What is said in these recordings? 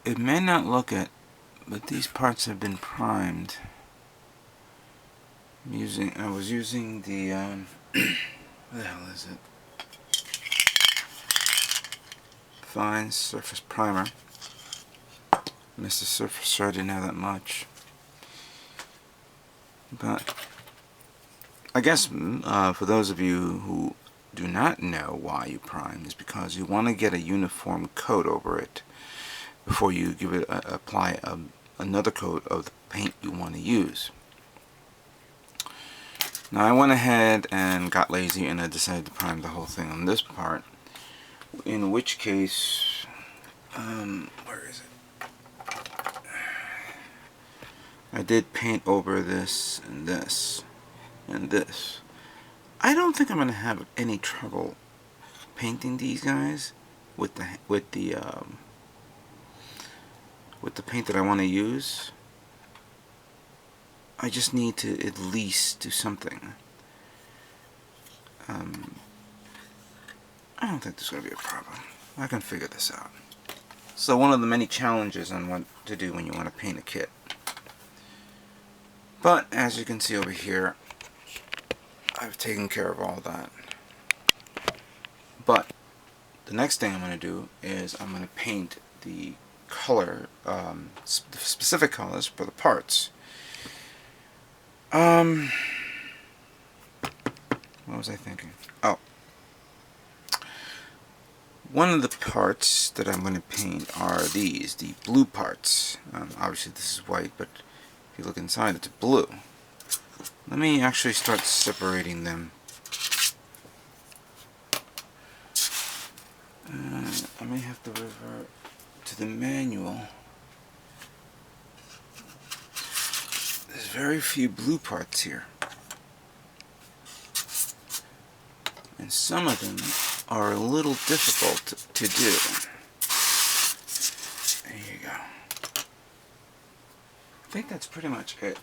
It may not look it, but these parts have been primed. I was using the, what the hell is it? Fine Surface Primer. Mr. Surfacer, I didn't have that much. But I guess for those of you who do not know why you prime, is because you want to get a uniform coat over it before you give it apply another coat of the paint you want to use. Now I went ahead and got lazy and I decided to prime the whole thing on this part, in which case, where is it? I did paint over this and this and this. I don't think I'm going to have any trouble painting these guys with the paint that I want to use. I just need to at least do something. I don't think there's going to be a problem. I can figure this out. So one of the many challenges on what to do when you want to paint a kit. But as you can see over here, I've taken care of all that. But the next thing I'm going to do is I'm going to paint the color, the specific colors for the parts. What was I thinking? Oh. One of the parts that I'm going to paint are these, the blue parts. Obviously this is white, but if you look inside, it's blue. Let me actually start separating them. I may have to revert to the manual. There's very few blue parts here. And some of them are a little difficult to do. There you go. I think that's pretty much it.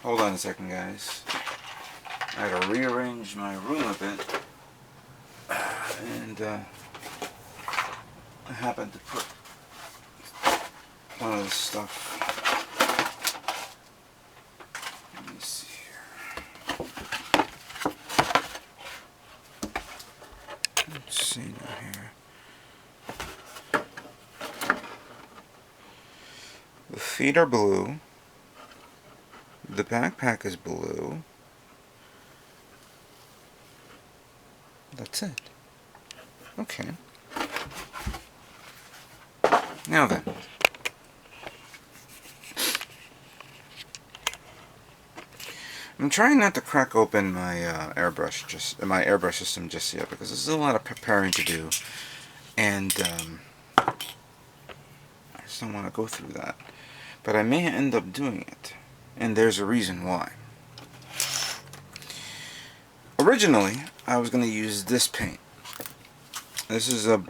Hold on a second, guys. I gotta rearrange my room a bit. And I happened to put one of the stuff. Let me see here. Let's see now here. The feet are blue. The backpack is blue. That's it. Okay. Now then. I'm trying not to crack open my airbrush system just yet because there's a lot of preparing to do, and I just don't want to go through that. But I may end up doing it, and there's a reason why. Originally, I was going to use this paint. This is a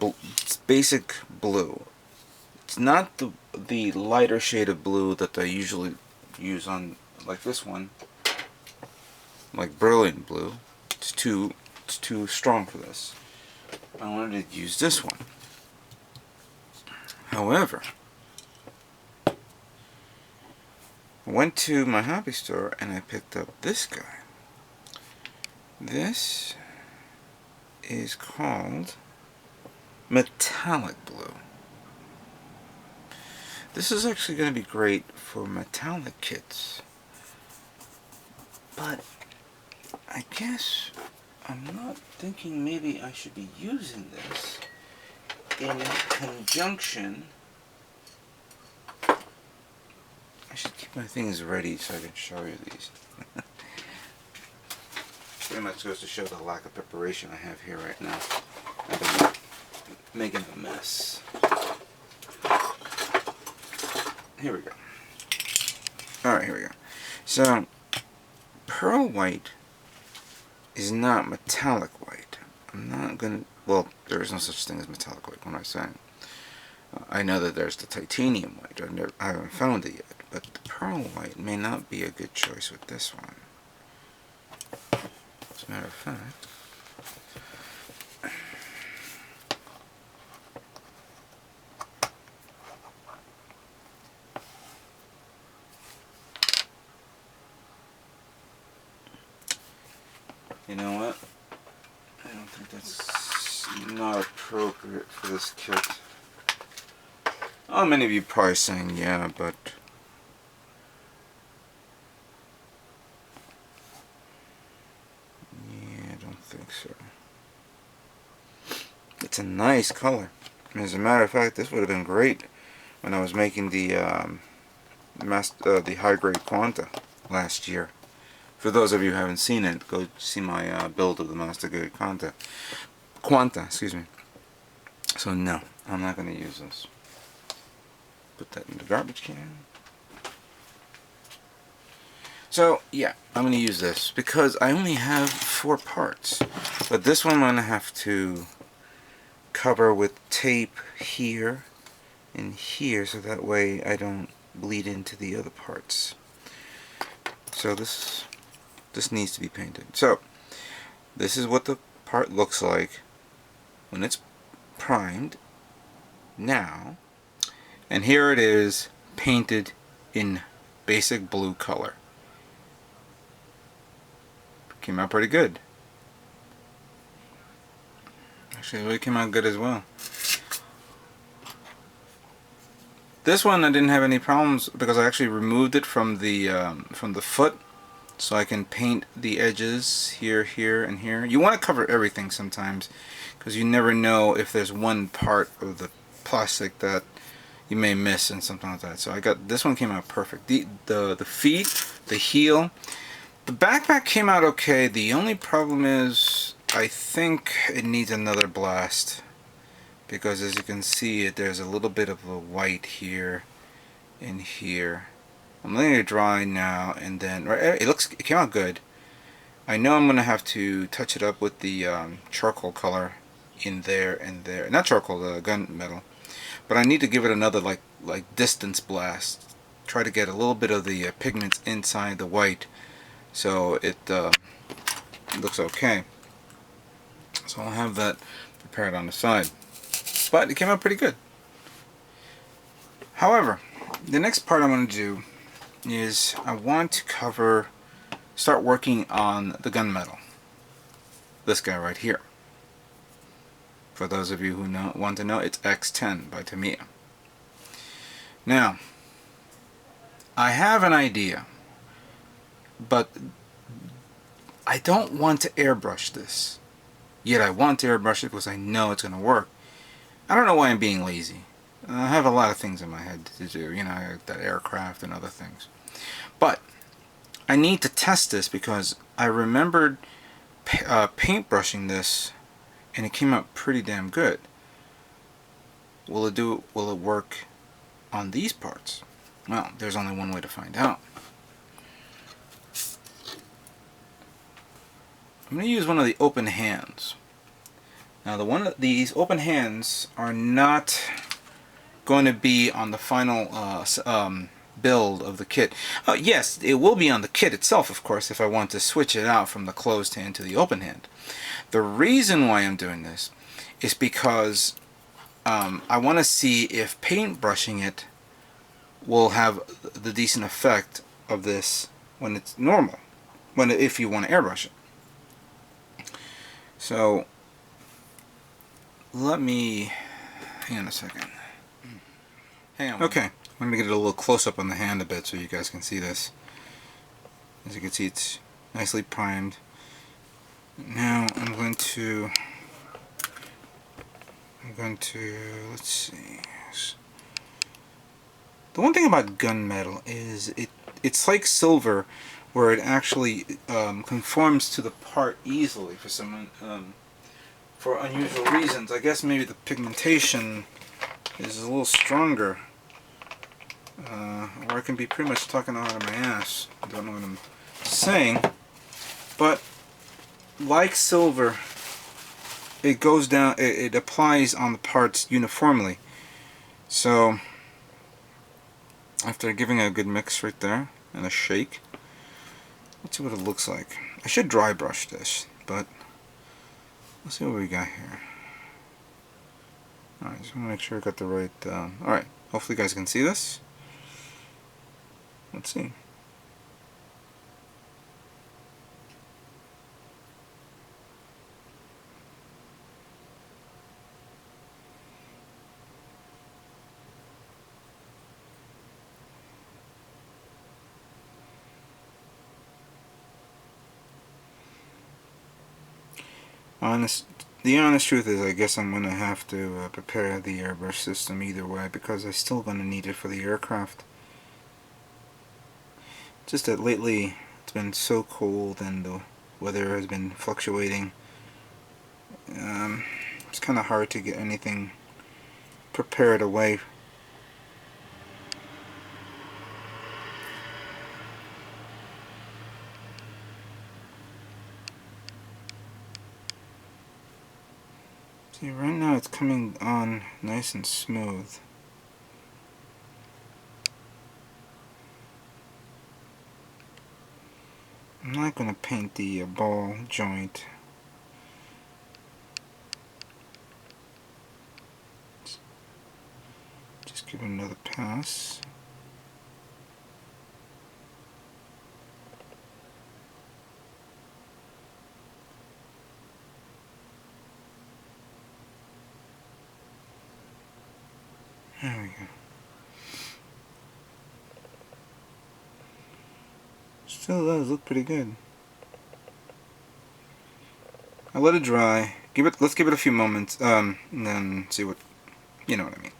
basic blue. It's not the lighter shade of blue that I usually use on, like this one, like Brilliant Blue. It's too strong for this. I wanted to use this one. However, I went to my hobby store and I picked up this guy. This is called Metallic Blue. This is actually going to be great for metallic kits, but I guess I'm not thinking maybe I should be using this in conjunction. I should keep my things ready so I can show you these. Pretty much goes to show the lack of preparation I have here right now. I've been making a mess. Here we go. Alright, here we go. So, pearl white is not metallic white. I'm not gonna, well, there is no such thing as metallic white, what am I saying? I know that there's the titanium white, I haven't found it yet, but the pearl white may not be a good choice with this one. As a matter of fact, You know what? I don't think that's not appropriate for this kit. Oh, many of you probably saying yeah, but yeah, I don't think so. It's a nice color. As a matter of fact, this would have been great when I was making the high grade Quanta last year. For those of you who haven't seen it, go see my build of the master grade Quanta, excuse me. So no, I'm not going to use this. Put that in the garbage can. So yeah, I'm going to use this because I only have 4 parts. But this one I'm going to have to cover with tape here and here, so that way I don't bleed into the other parts. So this needs to be painted. So this is what the part looks like when it's primed now, and here it is painted in basic blue color. Came out pretty good. Actually, it came out good as well. This one I didn't have any problems because I actually removed it from the foot, so I can paint the edges here, here, and here. You want to cover everything sometimes because you never know if there's one part of the plastic that you may miss and something like that. So I got this one, came out perfect. The feet, the heel, the backpack came out okay. The only problem is I think it needs another blast, because as you can see there's a little bit of a white here and here. I'm letting it dry now, and then it came out good. I know I'm gonna have to touch it up with the charcoal color in there and there. Not charcoal, the gunmetal. But I need to give it another like distance blast. Try to get a little bit of the pigments inside the white, so it looks okay. So I'll have that prepared on the side. But it came out pretty good. However, the next part I'm going to do is I want to start working on the gunmetal. This guy right here. For those of you who want to know, it's X10 by Tamiya. Now, I have an idea, but I don't want to airbrush this. Yet I want to airbrush it because I know it's going to work. I don't know why I'm being lazy. I have a lot of things in my head to do, you know, that aircraft and other things. But I need to test this because I remembered paintbrushing this and it came out pretty damn good. Will it work on these parts? Well, there's only one way to find out. I'm going to use one of the open hands. Now these open hands are not going to be on the final build of the kit. Yes, it will be on the kit itself, of course, if I want to switch it out from the closed hand to the open hand. The reason why I'm doing this is because I want to see if paintbrushing it will have the decent effect of this when it's normal, if you want to airbrush it. So let me hang on a second. Hang on. Okay, I'm going to get a little close up on the hand a bit so you guys can see this. As you can see, it's nicely primed. Now I'm going to let's see. The one thing about gunmetal is it's like silver, where it actually conforms to the part easily for unusual reasons. I guess maybe the pigmentation is a little stronger, or I can be pretty much talking out of my ass. I don't know what I'm saying, but like silver, it goes down. It applies on the parts uniformly. So after giving it a good mix right there and a shake, let's see what it looks like. I should dry brush this, but let's see what we got here. Alright, just want to make sure I got the right... Alright, hopefully you guys can see this. Let's see. Honest, the honest truth is, I guess I'm gonna have to prepare the airbrush system either way because I'm still gonna need it for the aircraft. Just that lately it's been so cold and the weather has been fluctuating. It's kind of hard to get anything prepared away. See, right now it's coming on nice and smooth. I'm not going to paint the ball joint. Just give it another pass. There we go. Still does look pretty good. I let it dry. Let's give it a few moments, and then see what, you know what I mean.